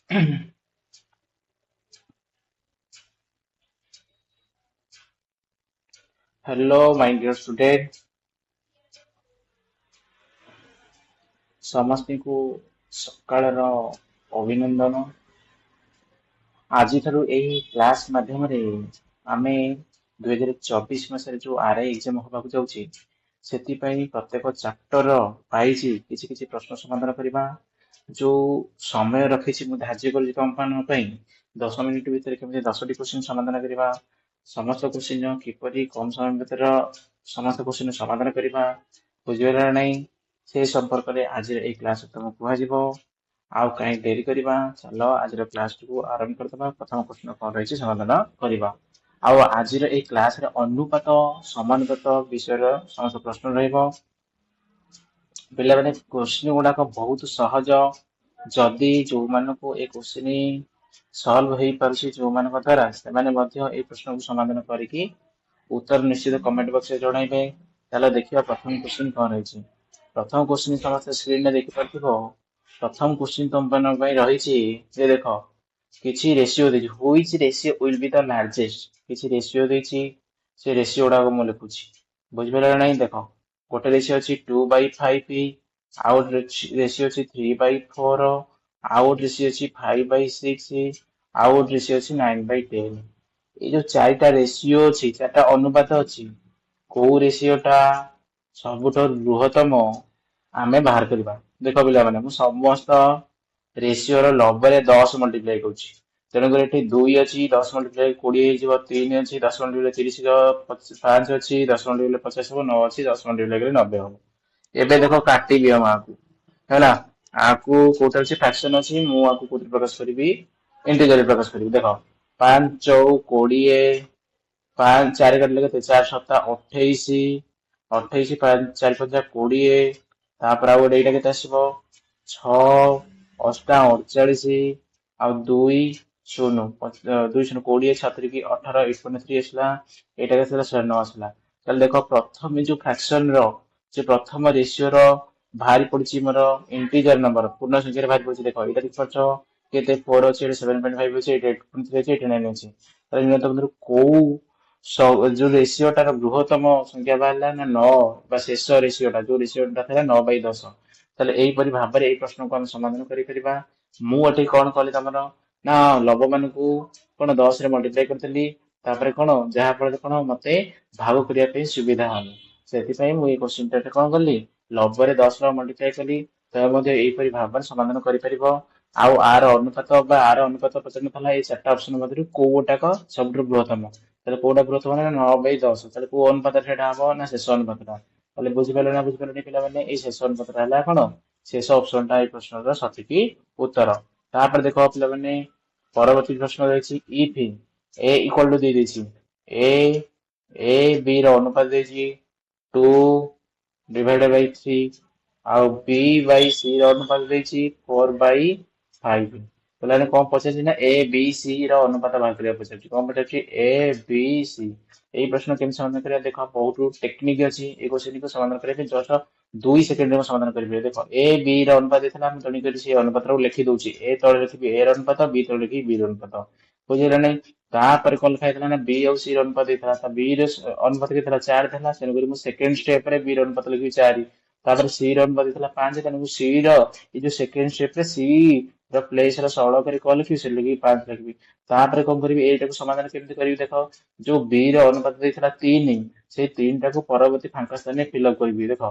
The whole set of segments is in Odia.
Hello, my dear student. ସମସ୍ତଙ୍କୁ ସକାଳର ଅଭିନନ୍ଦନ। ଆଜିଠାରୁ ଏହି କ୍ଲାସ ମାଧ୍ୟମରେ ଆମେ 2024 ମସିହାରେ ଯୋଉ ଆରଆଇ ଏକ୍ଜାମ ହେବାକୁ ଯାଉଛି ସେଥିପାଇଁ ପ୍ରତ୍ୟେକ ଚାପ୍ଟର ପାଇଛି କିଛି କିଛି ପ୍ରଶ୍ନ ସମାଧାନ କରିବା। ଯୋଉ ସମୟ ରଖିଛି ମୁଁ ଧାର୍ଯ୍ୟ କରିଛି ତମମାନଙ୍କ ପାଇଁ 10 ମିନିଟ ଭିତରେ କେମିତି 10ଟି କ୍ୱେଶ୍ଚିନ୍ ସମାଧାନ କରିବା। ସମସ୍ତ କ୍ୱେଶ୍ଚିନ୍ କିପରି କମ ସମୟ ଭିତରେ ସମସ୍ତ କ୍ୱେଶ୍ଚିନ୍ ସମାଧାନ କରିବା ବୁଝିପାରିଲ ନା ନାହିଁ ସେ ସମ୍ପର୍କରେ ଆଜିର ଏଇ କ୍ଲାସ ତମକୁ କୁହାଯିବ। ଆଉ କାହିଁ ଡେରି କରିବା ଚାଲ ଆଜିର କ୍ଲାସଟିକୁ ଆରମ୍ଭ କରିଦେବା। ପ୍ରଥମ ପ୍ରଶ୍ନ କଣ ରହିଛି ସମାଧାନ କରିବା। ଆଉ ଆଜିର ଏଇ କ୍ଲାସରେ ଅନୁପାତ ସମାନୁପାତ ବିଷୟର ସମସ୍ତ ପ୍ରଶ୍ନ ରହିବ। ପିଲାମାନେ କ୍ୱେଶ୍ଚିନ୍ ଗୁଡାକ ବହୁତ ସହଜ। ଯଦି ଯୋଉମାନଙ୍କୁ ଏ କ୍ୱେଶ୍ଚିନ୍ ସଲ୍ଭ ହେଇପାରୁଛି ଯୋଉମାନଙ୍କ ଦ୍ୱାରା ସେମାନେ ମଧ୍ୟ এই ପ୍ରଶ୍ନକୁ ସମାଧାନ କରିକି ଉତ୍ତର ନିଶ୍ଚିତ କମେଣ୍ଟ ବକ୍ସରେ ଜଣାଇବେ। ତାହେଲେ ଦେଖିବା ପ୍ରଥମ କ୍ୱେଶ୍ଚିନ୍ କଣ ରହିଛି। ପ୍ରଥମ କ୍ୱେଶ୍ଚିନ୍ ସମସ୍ତେ ସ୍କ୍ରିନରେ ଦେଖିପାରୁଥିବ। ପ୍ରଥମ କ୍ୱେଶ୍ଚିନ୍ ତମମାନଙ୍କ ପାଇଁ ରହିଛି ଯେ ଦେଖ କିଛି ରେସିଓ ଦେଇଛି which ratio will be the largest କିଛି ରେସିଓ ଦେଇଛି ସେ ରେସିଓ ଗୁଡାକ ମୁଁ ଲେଖୁଛି ବୁଝିପାରିଲ ନା ନାହିଁ। ଦେଖ ଗୋଟେ ରେସିଓ ଅଛି 2/5 ଆଉ ରେସିଓ ଅଛି 3/4 ଆଉ ଗୋଟେ ରେସିଓ ଅଛି 5/6 ଆଉ ଗୋଟେ ରେସିଓ ଅଛି 9/10। ଏଇ ଯୋଉ ଚାରିଟା ରେସିଓ ଅଛି ଚାରିଟା ଅନୁପାତ ଅଛି କୋଉ ରେସିଓ ଟା ସବୁଠାରୁ ବୃହତ୍ତମ ଆମେ ବାହାର କରିବା। ଦେଖ ପିଲାମାନେ ମୁଁ ସମସ୍ତ ରେସିଓର ଲବରେ 10 ମଲ୍ଟିପ୍ଲାଏ କରୁଛି। ତେଣୁକରି ଏଠି 2 ଅଛି 10 ମଲ୍ଟିପ୍ଲାଏ 20 ହେଇଯିବ। 3 ଅଛି 10 ମଲ୍ଟିପ୍ଲାଏ 30 ହେବ। 5 ଅଛି 10 ମଲ୍ଟିପ୍ଲାଏ 50 ହେବ। 9 ଅଛି 10 ମଲ୍ଟିପ୍ଲାଏ କଲେ 90 ହେବ। ଏବେ ଦେଖ କାଟିବି ଆମ ଆକୁ ହେଲା। ଆକୁ କୋଉଟା ଅଛି ଫ୍ରାକ୍ସନ ଅଛି ମୁଁ ଆକୁ କୋଉଠି ପ୍ରକାଶ କରିବି ଇଣ୍ଟିଜରରେ ପ୍ରକାଶ କରିବି। ଦେଖ 5 ଚଉ 20 5 4 କାଟିଲେ କେତେ 4 7 28 28 5 4 5 20 ତାପରେ ଆଉ ଗୋଟେ ଏଇଟା କେତେ ଆସିବ 6 8 48 ଆଉ 2 0 2 0 20 ଛାତ୍ରୀକି 18 8.3 ଆସିଲା। ଏଇଟା କେତେ ଆସିଲା 109 ଆସିଲା। ତାହେଲେ ଦେଖ ପ୍ରଥମେ ଯୋଉ ଫ୍ରାକ୍ସନ ର ସେ ପ୍ରଥମ ରେସିଓର ବାହାରି ପଡିଛି ମୋର ଇଣ୍ଟିଜର ନମ୍ବର ପୂର୍ଣ୍ଣ ସଂଖ୍ୟାରେ ବାହାରି ପଡିଛି। ଦେଖ ଏଇଟା ଦେଖିପାରୁଛ କେତେ 4 ଅଛି ଏଠି 7.5 ଅଛି ଏଠି 8.3 ଅଛି ଏଠି 9 ଅଛି। ତାହେଲେ ନିୟନ୍ତ୍ରଣ କୋଉ ଯୋଉ ରେସିଓଟାର ବୃହତ୍ତମ ସଂଖ୍ୟା ବାହାରିଲା ନା 9 ବା ଶେଷ ରେସିଓଟା ଯୋଉ ରେସିଓଟା ଥିଲା 9/10। ତାହେଲେ ଏଇପରି ଭାବରେ ଏଇ ପ୍ରଶ୍ନକୁ ଆମେ ସମାଧାନ କରିପାରିବା। ମୁଁ ଏଠି କଣ କଲି ତମର ନା ଲବ ମାନଙ୍କୁ କଣ 10 ରେ ମଲ୍ଟିପ୍ଲାଏ କରିଥିଲି ତାପରେ କଣ ଯାହା ଫଳରେ କଣ ମତେ ଭାଗ କରିବା ପାଇଁ ସୁବିଧା ହବ। ସେଥିପାଇଁ ମୁଁ ଏଇ କ୍ୱେଶ୍ଚିନ୍ ଟା କଣ କଲି ଲବରେ 10 ର ମଲ୍ଟିପ୍ଲାଏ କଲି। ତ ମଧ୍ୟ ଏଇପରି ଭାବରେ ସମାଧାନ କରିପାରିବ। ଆଉ ଆର ଅନୁପାତ ବା ଆର ଅନୁପାତ ପଚାରିନଥିଲା ଏଇ ଚାରିଟା ଅପସନ ମଧ୍ୟରୁ କୋଉ ଗୋଟାକ ସବୁଠୁ ବୃହତ୍ତମ। ତାହେଲେ କୋଉଟା ବୃହତ୍ତମ ନା 9/10। ତାହେଲେ କୋଉ ଅନୁପାତ ସେଇଟା ହବ ନା ଶେଷ ଅନୁପାତଟା। ତାହେଲେ ବୁଝିପାରିଲ ନା ବୁଝିପାରିଲନି ପିଲାମାନେ ଏଇ ଶେଷ ଅନୁପାତଟା ହେଲା କଣ ଶେଷ ଅପସନ ଟା ଏଇ ପ୍ରଶ୍ନର ସଠିକ ଉତ୍ତର। ତାପରେ ଦେଖ ପିଲାମାନେ ପରବର୍ତ୍ତୀ ପ୍ରଶ୍ନ ରହିଛି ଇଫ ଏ ଇକ୍ୱାଲ ଟୁ ଦେଇଦେଇଛି ଏ ବି ର ଅନୁପାତ ଦେଇଛି 2/3 ଆଉ b ବାଇ c ର ଅନୁପାତ ଦେଇଛି 4/5। ତାହେଲେ କଣ ପଚାରିଛି ନା ଏ ବି ସି ର ଅନୁପାତ ବାହାର କରିବାକୁ ପଚାରୁଛି। କଣ ପଚାରୁଛି ଏ ବି ସି। ଏଇ ପ୍ରଶ୍ନ କେମିତି ସମାଧାନ କରିବା ଦେଖ ବହୁତ ଟେକ୍ନିକ ଅଛି ଏଇ କ୍ୱେଶ୍ଚିନକୁ ସମାଧାନ କରିବା ପାଇଁ ଜଷ୍ଟ 2 ସେକେଣ୍ଡରେ ମୁଁ ସମାଧାନ କରିପାରିବି। ଦେଖ ଏ ବି ର ଅନୁପାତ ଦେଇଥିଲା ମୁଁ ତେଣୁକରି ସେ ଅନୁପାତକୁ ଲେଖି ଦଉଛି ଏ ତଳେ ଲେଖିବି ଏ ର ଅନୁପାତ ବି ତଳେ ଲେଖିବି ବି ର ଅନୁପାତ ବୁଝିଲା ନାଇଁ। ତାପରେ କଣ ଲେଖା ହେଇଥିଲା ନା ବି ଆଉ ସି ର ଅନୁପାତ ଦେଇଥିଲା ତା ବି ର ଅନୁପାତ କେତେ 4 ଥିଲା ତେଣୁକରି ମୁଁ ସେକେଣ୍ଡ ଷ୍ଟେପ ରେ ବି ର ଅନୁପାତ ଲେଖିବି 4। ତାପରେ ସି ର ଅନୁପାତ ଦେଇଥିଲା 5 ତେଣୁ ସି ର ଏଇ ଯୋଉ ସେକେଣ୍ଡ ଷ୍ଟେପ ରେ ସି ର ପ୍ଲେସ ର ସରଳ କରି କଣ ଲେଖିବି ସେ ଲେଖିବି 5 ଲେଖିବି। ତାପରେ କଣ କରିବି ଏଇଟାକୁ ସମାଧାନ କେମିତି କରିବି ଦେଖ ଯୋଉ ବି ର ଅନୁପାତ ଦେଇଥିଲା 3 ସେଇ 3 ଟାକୁ ପରବର୍ତ୍ତୀ ଫାଙ୍କା ସ୍ଥାନରେ ଫିଲ୍ଅପ କରିବି। ଦେଖ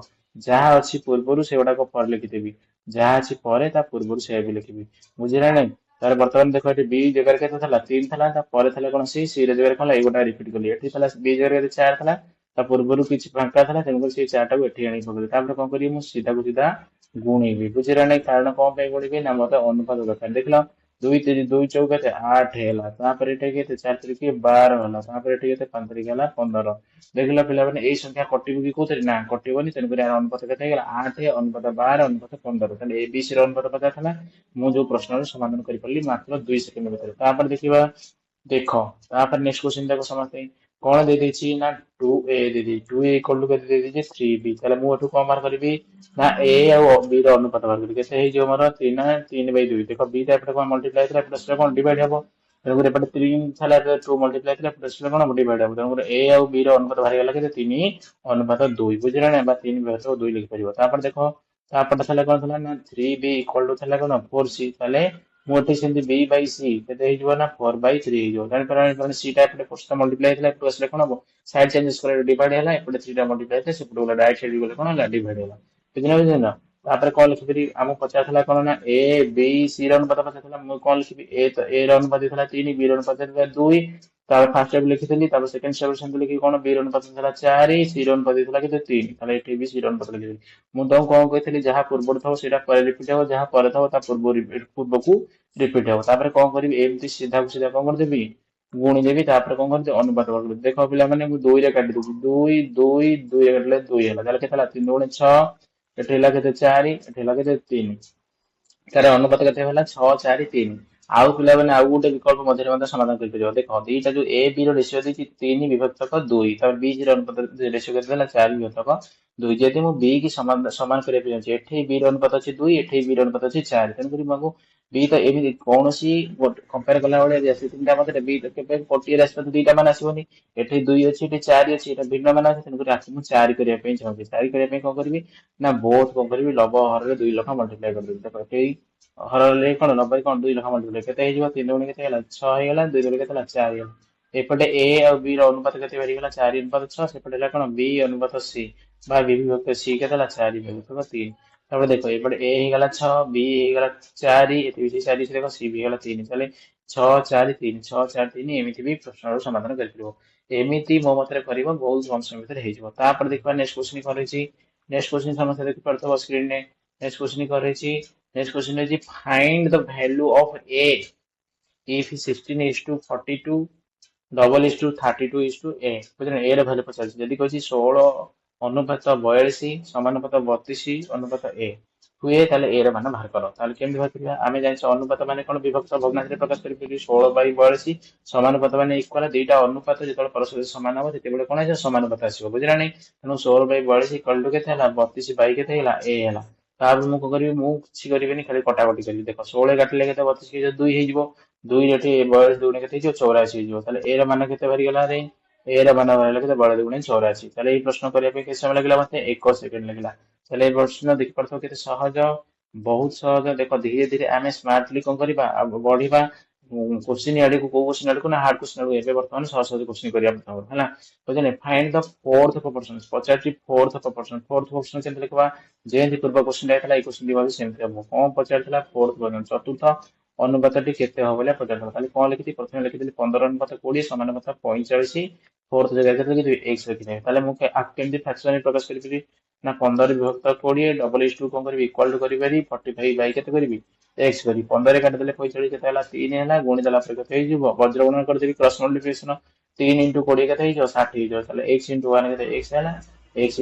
ଯାହା ଅଛି ପୂର୍ବରୁ ସେଗୁଡାକ ପରେ ଲେଖିଦେବି ଯାହା ଅଛି ପରେ ତା ପୂର୍ବରୁ ସେଇଆ ବି ଲେଖିବି ବୁଝିଲା ନାଇଁ। ତାପରେ ବର୍ତ୍ତମାନ ଦେଖ ଏଠି ବି ଜାଗାରେ କେତେ ଥିଲା 3 ଥିଲା ତା ପରେ ଥିଲା କଣ ସି ର ଜାଗାରେ କଣ ଏଇଗୋଟା ରିପିଟ କଲି ଏଠି ଥିଲା ବି ଜାଗାରେ 4 ଥିଲା ତା ପୂର୍ବରୁ କିଛି ଫାଙ୍କା ଥିଲା ତେଣୁକରି ସେଇ 4 ଟାକୁ ଏଠି ଆଣିକି ପକେଇଲି। ତାପରେ କଣ କରିବି ମୁଁ ସିଧାକୁ ସିଧା ଗୁଣିବି ବୁଝିଲା ନାଇଁ। କାରଣ କଣ ପାଇଁ ଗୁଣିବି ନା ମତେ ଅନୁପାତ ଦରକାର। ଦେଖିଲ 2 ଚଉକ କେତେ 8 ହେଲା ତାପରେ ଏଠି କେତେ 4 3 12 ହେଲା ତାପରେ ଏଠି କେତେ 5 3 ହେଲା 15। ଦେଖିଲ ପିଲାମାନେ ଏଇ ସଂଖ୍ୟା କଟିବ କି କୋଉଥିରେ ନା କଟିବନି ତେଣୁକରି ଆର ଅନୁପାତ କେତେ ହେଇଗଲା 8 ଅନୁପାତ 12 ଅନୁପାତ 15। ତାହେଲେ ଏ ବି ସି ର ଅନୁପାତ ପଚାର ଥିଲା ମୁଁ ଯୋଉ ପ୍ରଶ୍ନର ସମାଧାନ କରିପାରିଲି ମାତ୍ର 2 ସେକେଣ୍ଡ ଭିତରେ। ତାପରେ ଦେଖିବା ଦେଖ ତାପରେ ନେକ୍ସଟ କ୍ୱେଶ୍ଚିନ୍ ଦେଖ ସମସ୍ତେ कौन दे देछि ना 2a they the 2a equal to केते दे देछि 3b ताले मु एठु कोन बार करबी ना a और b रो अनुपात बार करबी केते हे जो मोर 3 ना 3/2 देखो b टा एपटे कोन मल्टीप्लाई करे एपटे से कोन डिवाइड हबो तेनु करे एपटे 3 थाला 2 मल्टीप्लाई करे एपटे से कोन डिवाइड हबो तेनु करे a और b रो अनुपात बाहर गेला केते 3 अनुपात 2 बुझिरा ना बा 3 भाग 2 लिख परिबो तापर देखो तापर थाला कोन थाला ना 3b इक्वल टू थाला कोन 4c ताले ମୁଁ ଏଠି ସେମିତି b by c କେତେ ହେଇଯିବ ନା 4/3 ହେଇଯିବ ଜାଣିପାରିବା ମାନେ c ଟା ଏପଟେ ପଛଟା ମଲ୍ଟିପ୍ଲାଇ ହେଇଥିଲା ଏପଟେ ଆସିଲେ କଣ ହବ ସାଇଡ ଚେଞ୍ଜେସ କଲେ ଡିଭାଇଡ ହେଲା ଏପଟେ 3 ଟା ମଲ୍ଟିପ୍ଲାଇ ହେଇଥିଲା ସେପଟେ ଗଲା ଡାଇରେକ୍ଟ ସାଇଡ ଗଲେ କଣ ହେଲା ଡିଭାଇଡ ହେଲା ବୁଝିଲ ବୁଝିଲ ତାପରେ କଣ ଲେଖିବି ଆମକୁ ପଚାରିଥିଲା କଣ ନା a b c ର ଅନୁପାତ ପଚାରିଥିଲା ମୁଁ କଣ ଲେଖିବି a ର ଅନୁପାତ ଥିଲା 3 b ର ଅନୁପାତ ଥିଲା 2 ତାପରେ ଫାର୍ଷ୍ଟ ଷ୍ଟେପ ଲେଖିଥିଲି ତାପରେ ସେକେଣ୍ଡ ଷ୍ଟେପ ସେମିତି ଲେଖିକି କଣ b ର ଅନୁପାତ ଥିଲା 4 c ର ଅନୁପାତ ଥିଲା କେତେ 3 ତାହେଲେ ଏଠି ବି c ର ଅନୁପାତ ଲେଖିଦେଲି ମୁଁ ତମକୁ କଣ କହିଥିଲି ଯାହା ପୂର୍ବରୁ ଥିବ ସେଇଟା ପରେ ରିପିଟ ହବ ଯାହା ପରେ ଥିବ ତା ପୂର୍ବକୁ ରିପିଟ ହବ ତାପରେ କଣ କରିବି ଏମିତି ସିଧାକୁ ସିଧା କଣ କରିଦେବି ଗୁଣିଦେବି ତାପରେ କଣ କରିଦେବି ଅନୁପାତ କରିଦେବି ଦେଖ ପିଲାମାନେ ମୁଁ 2 ରେ କାଟିଦେବି 2 2 2 ରେ କାଟିଲେ 2 ହେଲା ତାହେଲେ କେତେ ହେଲା 3 ଗୁଣେ 6 ଏଠି ହେଲା କେତେ 4 ଏଠି ହେଲା କେତେ 3 ତାର ଅନୁପାତ କେତେ ହେଲା 6 4 3 ଆଉ ପିଲାମାନେ ଆଉ ଗୋଟେ ବିକଳ୍ପ ମଧ୍ୟରେ ମଧ୍ୟ ସମାଧାନ କରିପାରିବ ଦେଖ ଦିଟା ଯୋଉ a b ର ରେସିଓ ଦେଇଛି 3 ବିଭକ୍ତକ 2 ତାପରେ b ର ଅନୁପାତ ରେସିଓ କେତେ ହେଲା 4 ବିଭକ୍ତକ 2 ଯଦି ମୁଁ b କି ସମାନ ସମାନ କରିବା ପାଇଁ ଚାହୁଁଛି ଏଠି b ର ଅନୁପାତ ଅଛି 2 ଏଠି b ର ଅନୁପାତ ଅଛି 4 ତେଣୁକରି ମୁଁ b ତ ଏମିତି କୌଣସି କମ୍ପେୟାର କଲା ଭଳିଆ ଆସିବ ତିନିଟା ମଧ୍ୟରେ b ତ କେବେ ଗୋଟିଏ ରାଶି ଦିଟା ମାନ ଆସିବନି ଏଠି 2 ଅଛି ଏଠି 4 ଅଛି ଏଟା ଭିନ୍ନ ମାନ ଅଛି ତେଣୁକରି ଆକୁ ମୁଁ 4 କରିବା ପାଇଁ ଚାହୁଁଛି 4 କରିବା ପାଇଁ କଣ କରିବି ନା ବୋଥ କଣ କରିବି ଲବ ହରରେ 2 ଲେଖା ମଲ୍ଟିପ୍ଲାଏ କରିଦେବି ଦେଖ ଏଠି ହରରେ କଣ ଲବରେ କଣ 2 ଲେଖା ମଲ୍ଟିପ୍ଲାଏ କେତେ ହେଇଯିବ 3 ଗୁଣେ କେତେ ହେଲା 6 ହେଇଗଲା 2 ଗୁଣେ କେତେ ହେଲା 4 ହେଇଗଲା ଏପଟେ a ଆଉ b ର ଅନୁପାତ କେତେ ବାହାରିଗଲା 4 ଅନୁପାତ 6 ସେପଟେ ହେଲା କଣ b ଅନୁପାତ c ବା b ବିଭକ୍ତ c କେତେ ହେଲା 4 ବିଭକ୍ତ 3 ତାପରେ ଦେଖ ଏପଟେ a ହେଇଗଲା 6 b ହେଇଗଲା 4 ଏଠି ବି 4 ଦେଖ c ବି ହେଇଗଲା 3 ତାହେଲେ 6 4 3 6 4 3 ଏମିତି ବି ପ୍ରଶ୍ନର ସମାଧାନ କରିପାରିବ ଏମିତି ମୋ ମତରେ କରିବ ବହୁତ କମ ସମୟ ଭିତରେ ହେଇଯିବ ତାପରେ ଦେଖିବା ନେକ୍ସଟ କ୍ୱେଶ୍ଚନ କଣ ରହିଛି ନେକ୍ସଟ କ୍ୱେଶ୍ଚନ ସମସ୍ତେ ଦେଖିପାରୁଥିବ ସ୍କ୍ରିନରେ ନେକ୍ସଟ କ୍ୱେଶ୍ଚନ କଣ ରହିଛି ନେକ୍ସଟ କ୍ୱେଶ୍ଚନ ରହିଛି find the value of a if 16 is to 42 double is to 32 is to a बुझे ए ର ଭ୍ୟାଲୁ ପଚାରିଛି ଯଦି କହିଛି 16 ଅନୁପାତ 42 ସମାନୁପାତ 32 ଅନୁପାତ ଏ ହୁଏ ତାହେଲେ ଏ ର ମାନ ବାହାର କର ତାହେଲେ କେମିତି ବାହାର କରିବା ଆମେ ଜାଣିଛେ ଅନୁପାତ ମାନେ କଣ ବିଭକ୍ତ ଭଗ୍ନାଂଶରେ ପ୍ରକାଶ କରିପାରିବି 16/42 ସମାନୁପାତ ମାନେ ଇକ୍ୱାଲ ଦିଟା ଅନୁପାତ ଯେତେବେଳେ ପରସ୍ପର ସମାନ ହବ ସେତେବେଳେ କଣ ହେଇଯିବ ସମାନୁପାତ ଆସିବ ବୁଝିଲା ନାହିଁ ତେଣୁ 16/42 ଇକ୍ୱାଲ ଟୁ କେତେ ହେଲା 32 ବାଇ କେତେ ହେଲା ଏ ହେଲା ତାପରେ ମୁଁ କଣ କରିବି ମୁଁ କିଛି କରିବିନି ଖାଲି କଟାକଟି କରିବି ଦେଖ 16 କାଟିଲେ କେତେ 32 2 ହେଇଯିବ 2 ଏଠି 42 ଦୁଗୁଣେ କେତେ ହେଇଯିବ 84 ହେଇଯିବ ତାହେଲେ ଏ ର ମାନ କେତେ ବାହାରିଗଲା ରେ ଏ ର ମାନ ବାହାରିଲା କେତେ 42 ଦୁଗୁଣେ 84 ତାହେଲେ ଏଇ ପ୍ରଶ୍ନ କରିବା ପାଇଁ କେତେ ସମୟ ଲାଗିଲା ମତେ 1 ସେକେଣ୍ଡ ଲାଗିଲା ତାହେଲେ এই ପ୍ରଶ୍ନ ଦେଖିପାରୁଥିବ କେତେ ସହଜ ବହୁତ ସହଜ ଦେଖ ଧୀରେ ଧୀରେ ଆମେ ସ୍ମାର୍ଟଲି କଣ କରିବା ବଢିବା क्वेश्चन आड़को को क्वेश्चन आड़को ना हार्ड क्वेश्चन आड़को एबे वर्तमान सहज सहज क्वेश्चन करिया प्रथम हैला बुझने फाइंड द फोर्थ प्रोपोर्शन पचारटी फोर्थ प्रोपोर्शन केमते लिखबा जेंति पूर्व क्वेश्चन आइतला ए क्वेश्चन दिबा सेमति हम कोन पचारतला फोर्थ प्रोपोर्शन चतुर्थ अनुपातटी केते हो बोले पचारतला खाली कोन लिखिति प्रथम लिखिति 15 अनुपात 20 समान अनुपात 45 फोर्थ जगह केते लिखिति x लिखिति ताले मु केमति फ्रैक्शन प्रकाश करिबि ना 15 विभक्त 20 डबल इज टू कोन करबि इक्वल टू करिबि 45 बाई केते करिबि एक्स करी 15 काटिदेले 45 केते ହେଲା 3 ହେଲା गुणी देला पर केते ହେଇଯିବ ବଜ୍ର ଗୁଣନ କରିଦେବି क्रॉस मल्टीप्लिकेशन 3 * 20 केते ହେଇଯିବ 60 ହେଇଯିବ ତାହେଲେ x * 1 केते x ହେଲା x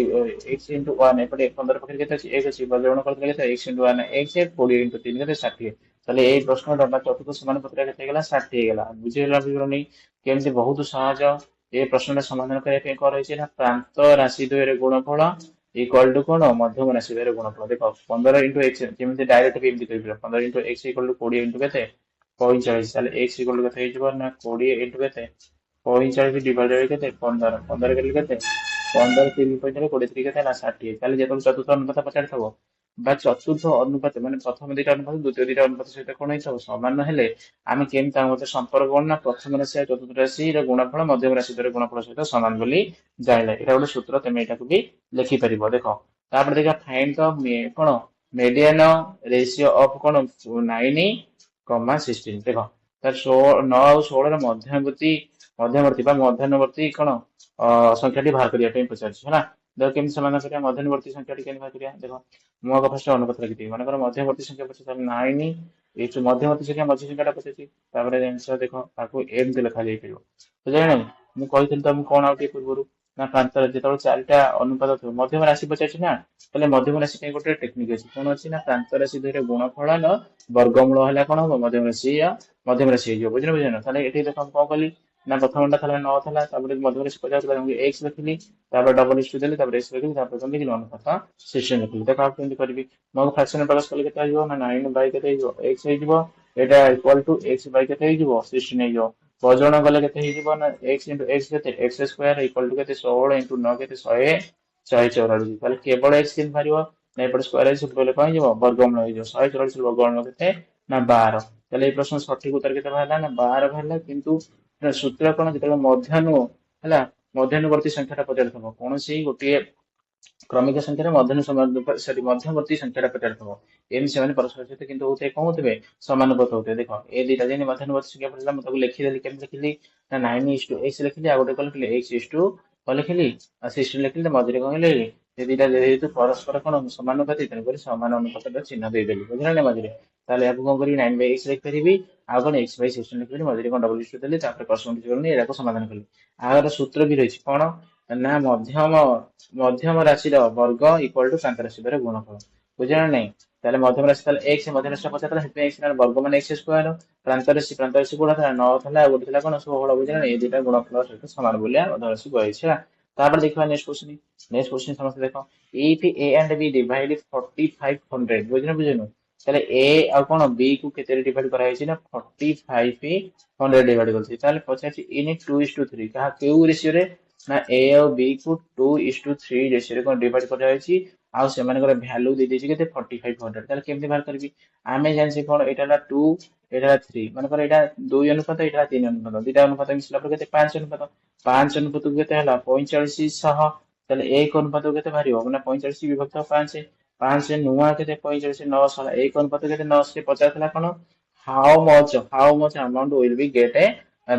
x * 1 एपटे 15 पाखरे केते अछि 1 अछि बज्र गुणन करदेले केते x * 1 x 20 * 3 केते 60 ତାହେଲେ ଏଇ ପ୍ରଶ୍ନଟା ବା ଚତୁର୍ଥ ସମାନ ପତ୍ର କେତେ ହେଇଗଲା 60 ହେଇଗଲା ବୁଝିହେଲା ବିବରଣୀ କେମିତି ବହୁତ ସହଜ ଏ ପ୍ରଶ୍ନଟା ସମାଧାନ କରିବା ପାଇଁ କଣ ରହିଛି ନା ପ୍ରାନ୍ତ ରାଶି ଦ୍ୱୟରେ ଗୁଣଫଳ इक्वल टू कौन मध्यम राशि द्वारा गुणफल देख 15 * x केमती डायरेक्ट भी एमती करिबो 15 * x = 20 * केते 45 ताले x = केते ହେଇଯିବ ना 20 * केते 45 डिवाइड बाय केते 15 15 केले केते 15 3 पॉइंट 23 केते ना 60 ताले जेतल चतुर्थ अनुपात पचारथबो बा चतुर्थ अनुपात माने प्रथम दिटा अनुपात द्वितीय दिटा अनुपात सहित कोन ହେଇथबो समान हेले आमे केमता मते संपर्क कोन ना प्रथम राशि और चतुर्थ राशि र गुणफल मध्यम राशि द्वारा गुणफल सहित समान बोली जाइला एटा गोटे सूत्र तमे एटाକୁ भी लिखि परिबो देखो तापर देखा find the cone median ratio of cone 9, 16 देखो तार 9 और 16 ର मध्यवर्ती बा मध्याह्नवर्ती कोन संख्याटी बाहर करिया टाइम पचारछि हला देखो केमति समाधान करिया मध्याह्नवर्ती संख्याटी केमति बाहर करिया देखो मु आगे फर्स्ट अनुपात लिखि माने कर मध्यवर्ती संख्या पचारछि 9 ए जो मध्यवर्ती संख्या मध्य संख्याटा पचारछि तापर आंसर देखो ताको एमति लिखा जाई परिबो तो जानि मु कहिथिल त मु कोन आउट पूर्वरु ना प्रांतर जेतବେଳେ ଚାରିଟା ଅନୁପାତ ଥିବ ମଧ୍ୟମ ରାଶି ପଚାରିଛି ନା ତାହେଲେ ମଧ୍ୟମ ରାଶି ପାଇଁ ଗୋଟେ ଟେକ୍ନିକ ଅଛି କଣ ଅଛି ନା ପ୍ରାନ୍ତ ରାଶି ଧୀରେ ଗୁଣଫଳର ବର୍ଗମୂଳ ହେଲା କଣ ହବ ମଧ୍ୟମ ରାଶି ହେଇଯିବ ବୁଝିଲ ତାହେଲେ ଏଠି ଦେଖ କଣ କଲି ନା ପ୍ରଥମଟା ଥିଲା 9 ଥିଲା, ତାପରେ ମଧ୍ୟରେ ସେ ପଚାରୁଥିଲା ମୁଁ x ଲେଖିଲି, ତାପରେ ଡବଲ ଇସ୍ ଟୁ ଦେଲି, ତାପରେ x ଲେଖିଲି, ତାପରେ କଣ ଲେଖିଲି ଅନୁପାତ 16 ଲେଖିଲି। ଦେଖ ଆଉ କେମିତି କରିବି, ମୁଁ ଫ୍ରାକ୍ସନ ପ୍ରକାଶ କଲେ କେତେ ହେଇଯିବ ନା 9 ବାଇ କେତେ ହେଇଯିବ x ହେଇଯିବ, ଏଇଟା ଇକ୍ୱାଲ ଟୁ x ବାଇ କେତେ ହେଇଯିବ 16 ହେଇଯିବ। ବଜଣ କଲେ କେତେ ହେଇଯିବ ନା x ଇଣ୍ଟୁ x କେତେ x ସ୍କୋୟାର ଇକ୍ୱାଲ ଟୁ କେତେ 16 ଇଣ୍ଟୁ 9 କେତେ 144। ତାହେଲେ କେବଳ x କେମିତି ବାହାରିବ ନା ଏପଟେ ସ୍କୋୟାର ସେପଟେ ଗଲେ କଣ ହେଇଯିବ ବର୍ଗମୂଳ ହେଇଯିବ। 144 ବର୍ଗମୂଳ କେତେ ନା 12। ତାହେଲେ ଏଇ ପ୍ରଶ୍ନ ସଠିକ ଉତ୍ତର କେତେ ବାହାରିଲା ନା 12 ବାହାରିଲା। କିନ୍ତୁ ସୂତ୍ର କଣ, ଯେତେବେଳେ ମଧ୍ୟାନୁ ହେଲା ମଧ୍ୟାନୁବର୍ତ୍ତୀ ସଂଖ୍ୟାଟା ପଚାରିଥିବ, କୌଣସି ଗୋଟିଏ କ୍ରମିକ ସଂଖ୍ୟାରେ ମଧ୍ୟବର୍ତ୍ତୀ ସଂଖ୍ୟାଟା ପଚାରିଥିବ, ଏମିତି ସେମାନେ ପରସ୍ପର ସହିତ କିନ୍ତୁ ହଉଥିବେ କଣ ହଉଥିବେ ସମାନୁପାତ ହଉଥିବେ। ଦେଖ ଏ ଦିଟା ଯେମିତି ମଧ୍ୟାନୁବର୍ତ୍ତୀ ସଂଖ୍ୟା ପଡିଲା, ମୁଁ ତାକୁ ଲେଖିଦେଲି, କେମିତି ଲେଖିଲି ନା 9 ଇସ୍ ଟୁ x ଲେଖିଲି, ଆଉ ଗୋଟେ କଣ ଲେଖିଲି x ଇସ୍ ଟୁ କଣ ଲେଖିଲି 16 ଲେଖିଲି, ମଝିରେ କଣ ଲେଖିଲି ଏ ଦିଟା ଯେହେତୁ ପରସ୍ପର କଣ ସମାନୁପାତି, ତେଣୁକରି ସମାନ ଅନୁପାତର ଚିହ୍ନ ଦେଇଦେଲି, ବୁଝିଲା ନା ମଝିରେ। ତାହେଲେ ଏହାକୁ କଣ କରିବି 9 ବାଇ x ଲେଖିପାରିବି, ଆଉ କଣ x ବାଇ 16 ଲେଖିପାରିବି, ମଝିରେ କଣ ଡବଲ ଇସ୍ ଟୁ ଦେଲି, ତାପରେ ପ୍ରଶ୍ନ କିଛି କରୁନି, ଏଟାକୁ ସମାଧାନ କଲି। ଆର ସୂତ୍ର ବି ରହିଛି କଣ ନା ମଧ୍ୟମ ରାଶିର ବର୍ଗ ଇକ୍ୱାଲ ଟୁ ପ୍ରାନ୍ତ ରାଶି ଦ୍ୱାରା ଗୁଣଫଳ, ବୁଝିଲ ନା ନାଇଁ। ତାହେଲେ ମଧ୍ୟମ ରାଶି ତାହେଲେ x, ମଧ୍ୟ ରାଶିଟା ପଚାରିଥିଲା ସେଥିପାଇଁ x ବର୍ଗ ମାନେ x ସ୍କୋୟାର, ପ୍ରାନ୍ତ ରାଶି ଗୁଣ ଥିଲା 9 ଥିଲା, ଆଉ ଗୋଟେ ଥିଲା କଣ 16, ବୁଝିଲ ନା। ଏଇ ଦିଟା ଗୁଣଫଳ ସହିତ ସମାନ ବୋଲି ମଧ୍ୟ ରାଶି କୁହାଯାଇଛି ହେଲା। ତାପରେ ଦେଖିବା ନେକ୍ସଟ କ୍ୱେଶ୍ଚନ। ନେକ୍ସଟ କ୍ୱେଶ୍ଚନ ସମସ୍ତେ ଦେଖ, if a and b divide 4500, ବୁଝିଲ ବୁଝିଲୁ। ତାହେଲେ a ଆଉ କଣ b କୁ କେତେରେ ଡିଭାଇଡ କରାଯାଇଛି ନା 4500 ଡିଭାଇଡ କରିଛି। ତାହେଲେ ପଚାରିଛି in 2:3, କାହା କେଉଁ ରେସିଓରେ ନା a ଆଉ b କୁ 2:3 ରେସିଓରେ କଣ ଡିଭାଇଡ କରାଯାଇଛି, ଆଉ ସେମାନଙ୍କର ଭ୍ୟାଲୁ ଦେଇଦେଇଛି କେତେ 4500। ତାହେଲେ କେମିତି ବାହାର କରିବି, ଆମେ ଜାଣିଛେ କଣ ଏଇଟା ହେଲା 2, ଏଇଟା ହେଲା 3, ମନେକର ଏଇଟା 2 ଅନୁପାତ, ଏଇଟା 3 ଅନୁପାତ, ଦିଟା ଅନୁପାତ ମିଶିଲା ପରେ କେତେ 5 ଅନୁପାତ। 5 ଅନୁପାତକୁ କେତେ ହେଲା 4500। ତାହେଲେ 1 ଅନୁପାତକୁ କେତେ ବାହାରିବ ନା 45 ବିଭକ୍ତ 5, 5 ନୂଆ କେତେ 45 900, 1 ଅନୁପାତ କେତେ 900। ପଚାରିଥିଲା କଣ how much amount will be get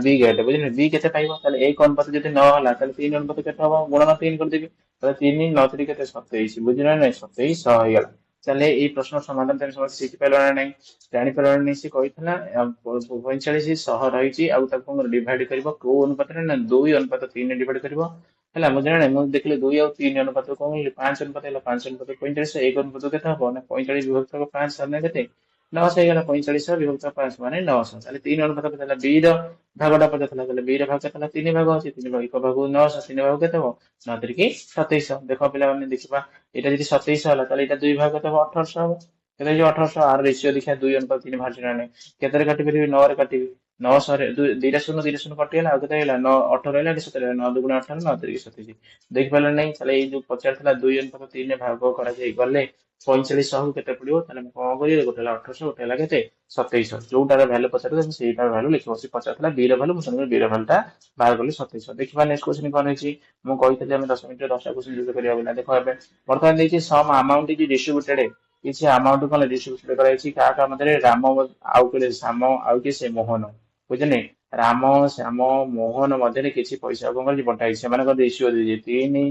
b get, ବୁଝିଲେ b କେତେ ପାଇବ। ତାହେଲେ 1 ଅନୁପାତ ଯଦି 9 ହେଲା, ତାହେଲେ 3 ଅନୁପାତ କେତେ ହବ, ଗୁଣନ 3 କରିଦେବି। ତାହେଲେ 3 9 3 କେତେ 27, ବୁଝିଲ ନା ନାଇଁ, 2700 ହେଇଗଲା। ତାହେଲେ ଏଇ ପ୍ରଶ୍ନ ସମାଧାନ ତମେ ସମସ୍ତେ ଶିଖିପାରିଲ ନା ନାଇଁ, ଜାଣିପାରିଲ ନା ନାଇଁ। ସେ କହିଥିଲା 4500 ରହିଛି, ଆଉ ତାକୁ ଡିଭାଇଡ କରିବ କୋଉ ଅନୁପାତରେ ନା 2 ଅନୁପାତ 3 ଡିଭାଇଡ କରିବ ହେଲା, ବୁଝିଲ ନା। ମୁଁ ଦେଖିଲି 2 ଆଉ 3 ଅନୁପାତ କଣ ହେଇଛି 5 ଅନୁପାତ ହେଲା, 5 ଅନୁପାତ 45, 1 ଅନୁପାତ କେତେ ହବ ନା 45 ବିଭକ୍ତ 5 ସାମନେ କେତେ 900 ହେଇଗଲା, 4500 ବିଭକ୍ତ 5 ମାନେ 900। ତାହେଲେ 3 ଅନୁପାତ କେତେ ହେଲା, b ର ଭାଗଟା ପଚାରିଥିଲା, ତାହେଲେ b ର ଭାଗ କେତେ ହେଲା 3 ଭାଗ ଅଛି, 3 ଭାଗ 1 ଭାଗ 900, 3 ଭାଗ କେତେ ହବ 9 3 2700। ଦେଖ ପିଲାମାନେ ଦେଖିବା, ଏଇଟା ଯଦି 2700 ହେଲା, ତାହେଲେ ଏଇଟା 2 ଭାଗ କେତେ ହବ 1800 ହବ, କେତେ ହେଇଯିବ 1800। ଆର ରେସିଓ ଦେଖିବା 2 ଅନୁପାତ 3 ବାହାରିଛି ନା ନାଇଁ, କେତେରେ କାଟି ପାରିବି 9 ରେ କାଟିବି, 900 ରେ ଦିଟା ଶୂନ କଟିଗଲା, ଆଉ କେତେ ହେଇଗଲା 9 18 ରହିଲା, 17 9 2 18, 9 3 27। ଦେଖିପାରିଲ ନାଇଁ। ତାହେଲେ ଏଇ ଯୋଉ ପଚାରିଥିଲା 2 ଅନୁପାତ 3 ରେ ଭାଗ କରାଯାଇ ଗଲେ 4500 କେତେ ପଡିବ, ତାହେଲେ ମୁଁ କଣ କରିବି, ଗୋଟେ ହେଲା 1800, ଗୋଟେ ହେଲା କେତେ 2700। ଯୋଉଟାର ଭ୍ୟାଲୁ ପଚାରିଥିଲା ସେଇଟାର ଭ୍ୟାଲୁ ଲେଖିବ। ସେ ପଚାରିଥିଲା b ର ଭ୍ୟାଲୁ, ମୁଁ ତେଣୁକରି b ର ଭ୍ୟାଲୁ ଟା ବାହାର କଲି 2700। ଦେଖିବା ନେକ୍ସଟ କ୍ୱେଶ୍ଚନ କଣ ହେଇଛି। ମୁଁ କହିଥିଲି ଆମେ 10 ମିନିଟରେ 10ଟା କ୍ୱେଶ୍ଚନ ଯୁକ୍ତ କରିବା ବୋଲି। ଦେଖ ଏବେ ବର୍ତ୍ତମାନ ଦେଇଛି ସମ୍ ଆମାଉଣ୍ଟ ଇଜ ଡିଷ୍ଟ୍ରିବ୍ୟୁଟେଡ, କିଛି ଆମାଉଣ୍ଟ କଣ ଡିଷ୍ଟ୍ରିବ୍ୟୁଟ କରାଯାଇଛି କାହା କାହା ମଧ୍ୟରେ, ରାମ ଆଉ କିଏ ଶ୍ୟାମ ଆଉ କିଏ ସେ ମୋହନ, ବୁଝିଲେ। ରାମ ଶ୍ୟାମ ମୋହନ ମଧ୍ୟରେ କିଛି ପଇସା କଣ କରିଛି ବଣ୍ଟା ହେଇଛି। ସେମାନଙ୍କର ରେସିଓ ଦେଇଛି 3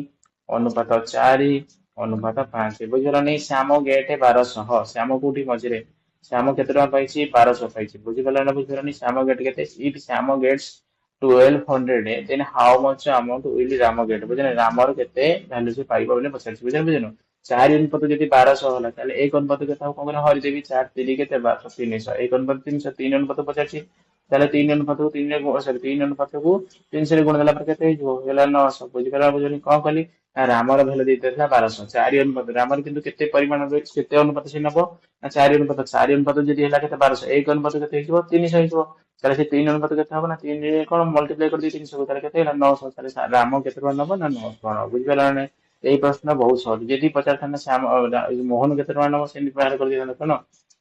ଅନୁପାତ 4 ଅନୁପାତ 5, ବୁଝିଗଲନି। ଶ୍ୟାମ ଗେଟ୍ 1200, ଶ୍ୟାମ କୋଉଠି ମଝିରେ, ଶ୍ୟାମ କେତେ ଟଙ୍କା ପାଇଛି 1200 ପାଇଛି, ବୁଝିପାରିଲ ନା ବୁଝିପାରିଲନି। ଶ୍ୟାମ ଗେଟ୍ କେତେ, if Shyam gets 1200 then how much amount will Ram get, ବୁଝିଲେ। ରାମର କେତେ ଭ୍ୟାଲୁ ସେ ପାଇବ ବୋଲି ପଚାରିଛି, ବୁଝିଲ ବୁଝିଲ। 4 ଅନୁପାତ ଯଦି 1200 ହେଲା, ତାହେଲେ 1 ଅନୁପାତ କେତେ ହବ କଣ କରିବା ହରିଦେବି, 4 3 କେତେ 1200 300, 1 ଅନୁପାତ 300, 3 ଅନୁପାତ ପଚାରିଛି। ତାହେଲେ 3 ଅନୁପାତକୁ 3 ଅନୁପାତକୁ 300 ରେ ଗୁଣ ଦେଲା ପରେ କେତେ ହେଇଯିବ, ହେଲା 900, ବୁଝିପାରିଲ ବୁଝିଲି। କଣ କଲି ନା ରାମର ଭ୍ୟାଲୁ ଦେଇଥିଲା 1200, 4 ଅନୁପାତ, ରାମର କିନ୍ତୁ କେତେ ପରିମାଣ ରହିଛି, କେତେ ଅନୁପାତ ସେ ନବ ନା 4 ଅନୁପାତ, 4 ଅନୁପାତ ଯଦି ହେଲା କେତେ 1200, 1 ଅନୁପାତ କେତେ ହେଇଯିବ 300 ହେଇଯିବ। ତାହେଲେ ସେ 3 ଅନୁପାତ କେତେ ହବ ନା 3 ରେ କଣ ମଲ୍ଟିପ୍ଲାଇ କରିଦେଇ 300, ତାହେଲେ କେତେ ହେଲା 900। ତାହେଲେ ରାମ କେତେ ଟଙ୍କା ନବ ନା 900 ଟଙ୍କା ନବ, ବୁଝିପାରିଲ ନା ନାଇଁ। ଏଇ ପ୍ରଶ୍ନ ବହୁତ ସହଜ। ଯଦି ପଚାରିଥାନ୍ତା ଶ୍ୟାମ ମୋହନ କେତେ ଟଙ୍କା ନବ, ସେମିତି ବାହାର କରିଦେଇଥାନ୍ତା କଣ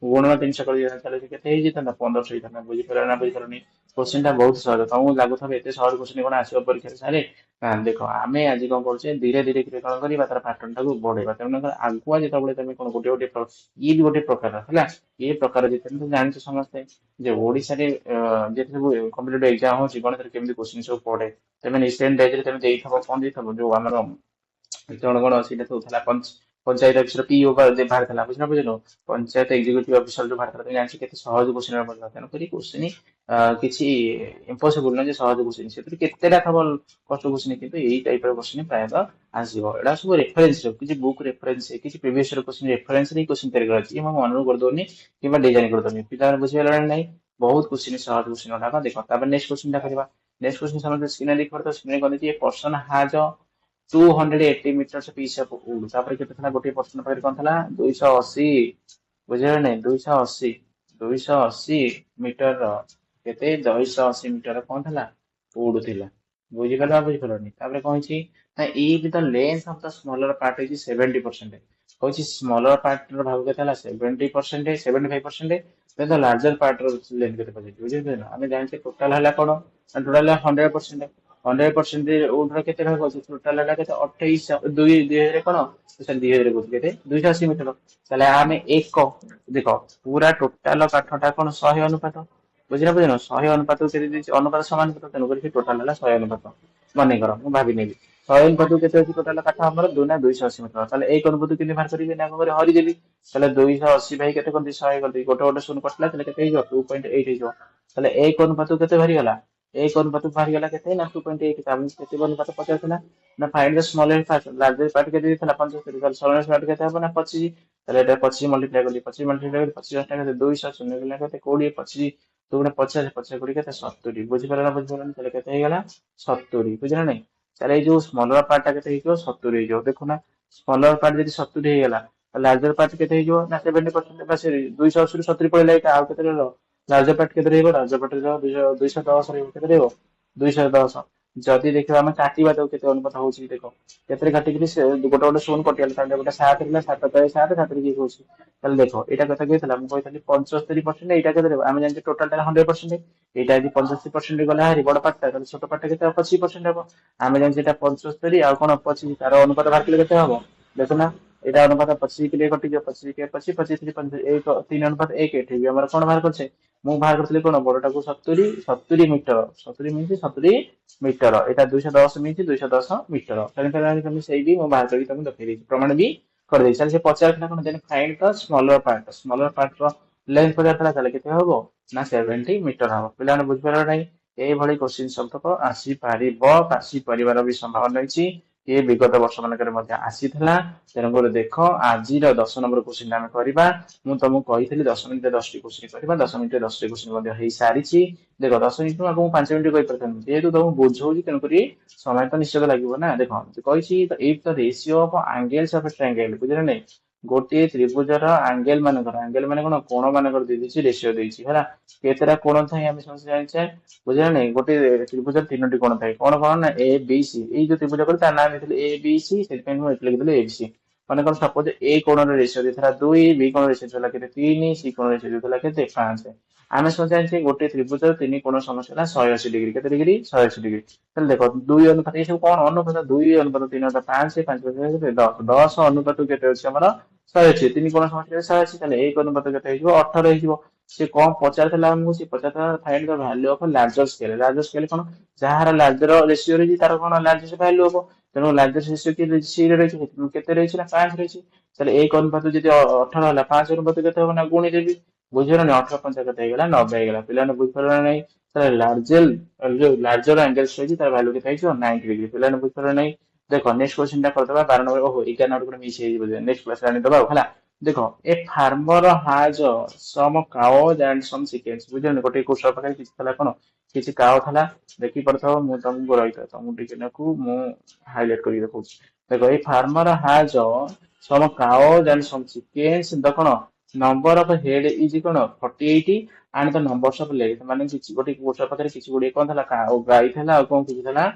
ଗୁଣନ 300 କରିଦେଇଥାନ୍ତା, ତାହେଲେ ସେ କେତେ ହେଇଯାଇଥାନ୍ତା 1500 ହେଇଥାନ୍ତା, ବୁଝିପାରିଲ ନା ବୁଝିପାରିଲନି। କୋଶ୍ଚିନ୍ ଟା ବହୁତ ସହଜ, ତମକୁ ଲାଗୁଥିବ ଏତେ ସହଜ କୋଶ୍ଚିନ୍ କଣ ଆସିବ ପରୀକ୍ଷାରେ ସାରେ। ଦେଖ ଆମେ ଆଜି କଣ କରୁଛେ ଧୀରେ ଧୀରେ କଣ କରିବା ତାର ପାଟର୍ନ ଟାକୁ ବଢେଇବା। ତେଣୁ ଆଗୁଆ ଯେତେବେଳେ ତମେ କଣ ଗୋଟେ ଗୋଟେ ଇଏ ବି ଗୋଟେ ପ୍ରକାର ହେଲା, ଏ ପ୍ରକାର ଯେତେବେଳେ ତମେ ଜାଣିଛ ସମସ୍ତେ ଯେ ଓଡିଶାରେ ଯେତେ ସବୁ କମ୍ପିଟେଟିଭ ଏକ୍ଜାମ ହଉଛି ଗଣିତରେ କେମିତି କୋଶ୍ଚିନ୍ ସବୁ ପଡେ। ତମେ ରିସେଣ୍ଟ ଡେଜ୍ ରେ ତମେ ଦେଇଥିବ କଣ ଦେଇଥିବ, ଯୋଉ ଆମର କଣ କଣ ସେଇଟା ସବୁ ଥିଲା ପଞ୍ଚାୟତ ଅଫିସର ପିଇଓ ବାହାରିଥିଲା, ବୁଝିଲ ବୁଝିଲ। ପଞ୍ଚାୟତ ଏକ୍ଜିକ୍ୟୁଟିଭ ଅଫିସର ଯୋଉ ବାହାରିଥିଲା, ତମେ ଜାଣିଛ କେତେ ସହଜ କୋଶ୍ଚିନ୍ ବାହାରିଥିଲା। ତେଣୁକରି କୋଶ୍ଚିନ୍ କିଛି ଇମ୍ପସିବୁଲ ନୁହେଁ ଯେ ସହଜ କୋଶ୍ଚିନ୍, ସେଥିରେ କେତେଟା ଥବ କଷ୍ଟ କୋଶ୍ଚିନ୍, କିନ୍ତୁ ଏଇ ଟାଇପ ର କୋଶ୍ଚିନ୍ ପ୍ରାୟତଃ ଆସିବ। ଏଟା ସବୁ ରେଫରେନ୍ସ, କିଛି ବୁକ୍ ରେଫରେନ୍ସ, କିଛି ପ୍ରିଭିୟସ କୋଶ୍ଚିନ୍ ରେଫରେନ୍ସ ରେ କୋଶ୍ଚିନ୍ ତିଆରି କରାଯାଇଛି। ମୁଁ ମନରୁ କରିଦଉନି କିମ୍ବା ଡିଜାଇନ କରିଦଉନି, ପିଲାମାନେ ବୁଝିପାରିଲ ନା ନାଇଁ। ବହୁତ କୋଶ୍ଚିନ୍ ସହଜ କୋଶ୍ଚିନ୍ ଗୁଡାକ ଦେଖ। ତାପରେ ନେକ୍ସଟ କୋଶ୍ଚିନ୍ ଟା କରିବା। नेक्स्ट क्वेश्चन समझते स्क्रीन लिख पड़ता स्क्रीन कर a person has 280 meters piece of wood तापर केते थला गोटे पर्सन पाखरे कोन थला 280 बुझियो नै 280 280 मीटर रो केते 280 मीटर कोन थला वुड थिला बुझि गला बुझि गलनी तापर कोन छी ना if the length of the smaller part is 70% होची स्मॉलर पार्ट रो भाग केते हला 70% 75% then the larger part row length केते पजे बुझि ना हमें जान से टोटल हला कोन टोटल 100% 100% वुड रो केते भाग अछि टोटल हला केते 28 2 2000 कोन सर 2000 को केते 280 मीटर ताले आमे एक को देखो पूरा टोटल काठटा कोन 100 अनुपात बुझिना बुझिना 100 अनुपात केते दिछि अनुपात समान अनुपात तेनु करी टोटल हला 100 अनुपात मने करो मु भाबी नेबी 100 अनुपात केते अछि टोटल काठ हमर 2 ना 280 मीटर ताले एक अनुपात केते बाहर करिवे ना को हरि देबी ताले 280 भाई केते कोन 100 कर दी गोटे गोटे शून्य कटला ताले केते हो 2.8 हो ताले एक अनुपात केते भरी गला एक अनुपात बाहर गला केते ना 2.8 ताबन केते अनुपात 50 ना ना find the smallest part largest part केते थला 75 ताले स्मॉलेस्ट पार्ट केते हो ना 25 ताले एटा 25 मल्टीप्लाई करी 25 मल्टीप्लाई करी 25 केते 200 शून्य गला केते 20 25 2 गुणे 50 50 कोड़ी केते 70 बुझि परला बुझि परला ताले केते हे गला 70 बुझिना नै ताले ए जो स्मॉलर पार्ट टा केते हिजो 70 हिजो देखो ना स्मॉलर पार्ट जदी 70 हे गला लार्जर पार्ट केते हिजो ना 70% बस 280 ରୁ 70 पळिला एटा आउ केते रहलो लार्जर पार्ट केते रहबो लार्जर पार्ट रो 210 रे केते रहबो 210 जदी देखिबा हम काटिबा तो केते अनुपात होउची देखो केते काटि कि से गोटे गोटे शून्य कटियाल ताले गोटे 7 रे 7 बाय 7 7 रे की होउची ताले देखो एटा कथा कहतला हम कहतली 75% एटा केते रहबो हम जानि टोटल टा 100% एटा यदि 75% गला हारी बड़ पार्ट ताले छोट पार्ट केते 25% हबो हम जानि जेटा 75 आ कोन 25 तार अनुपात बाहर केले केते हबो देखो ना एटा अनुपात 25 के लिए कटि जो 25 के 25 25 3 5 1 3 अनुपात 1 एठी भी हमर कोन बाहर करछे मु बाहर करथले कोन बड़टा को 70 70 मीटर 70 मीन्स 70 मीटर एटा 210 मीन्स 210 मीटर तने तने हम सेही भी मु बाहर करी तुम देखै दी प्रमाण भी कर दे चल से 50 ना कोन then find the smaller part रो लेंथ पचार थला चले केते हबो ना 70 मीटर हबो पिला ने बुझ परला नै एई भली क्वेश्चन सब तक आसी पारिबो आसी परिवार भी संभावना रहिछि ये विगत वर्ष मानकर मध्य आसीथिला तेणुकर देख आज 10 नंबर क्वेश्चन आम करवा मु तुमको कही 10 मिनिट 10 टी क्वेश्चन करवा 10 मिनिट 10 टी क्वेश्चन हो सारी देख 10 मिनिट आपको 5 मिनिट कही पार्थ जेहेतु तुमको बुझाऊँ तेणुक समय तो निश्चित लगे ना देख कही if the ratio of angles of triangle बुझे नहीं गोटे त्रिभुजर एंगल मानकर एंगल माने कोन कोण मानकर दे दिछि रेशियो देछि हला केतेरा कोण थाई हम समझ जानिछे बुझे नहीं गोटे त्रिभुजर तीनोटी कोण थाई कोण कोण ना ए बी सी ए जो त्रिभुज कर ता नाम देथिले ए बी सी से पेन में लिख देले ए बी सी माने कोन सपोज ए कोण रे रेशियो देथरा 2 बी कोण रेशियो देथला केते 3 सी कोण रेशियो देथला केते 5 आमे समझ जानिछे गोटे त्रिभुजर तीन कोण समस्या ला 180 डिग्री केते डिग्री 180 डिग्री चल देखो 2 अनुपात ये सब कोण अनुपात 2 अनुपात 3 अनुपात 5 5 केते 10 10 अनुपात केते अछि हमरा 180 तीन कोण समस्या 180 ताले एक अनुपात केते हिजो 18 हिजो से कौन पचार हमको से पचार find the value of larger scale कोन जहार लार्जर रेशियो रे तार कोन लार्जेस्ट वैल्यू हो तेनो लार्जेस्ट रेशियो के सी रे रही केते रही ना 5 रही ताले एक अनुपात जदी 18 होला 5 अनुपात केते हो ना गुणी देबी बुझियो ना 18 5 केते हेगला 90 हेगला पिला ने बुझ परला नै ताले लार्जर एंगल्स रही तार वैल्यू केते हिजो 90 डिग्री पिला ने बुझ परला नै देखो नेक्स्ट क्वेश्चन टा करदबा 12 नंबर ओहो 11 नंबर को मिस हे बुझे नेक्स्ट क्लास रानी दबा हला देखो a farmer has some cows and some चिकेन्स बुझियो गोटे कोर्स पाखे किछि थला कोन किछि काउ थला देखि परथो मु तुमको रहितो तुम टिके नकु मु हाइलाइट करि देखौ देखो a farmer has some cows and some chickens the कोन नंबर ऑफ हेड इज कोन 48 and the numbers of leg माने किछि गोटे कोर्स पाखे किछि गोटे कोन थला काउ गाई थला और कोन किछि थला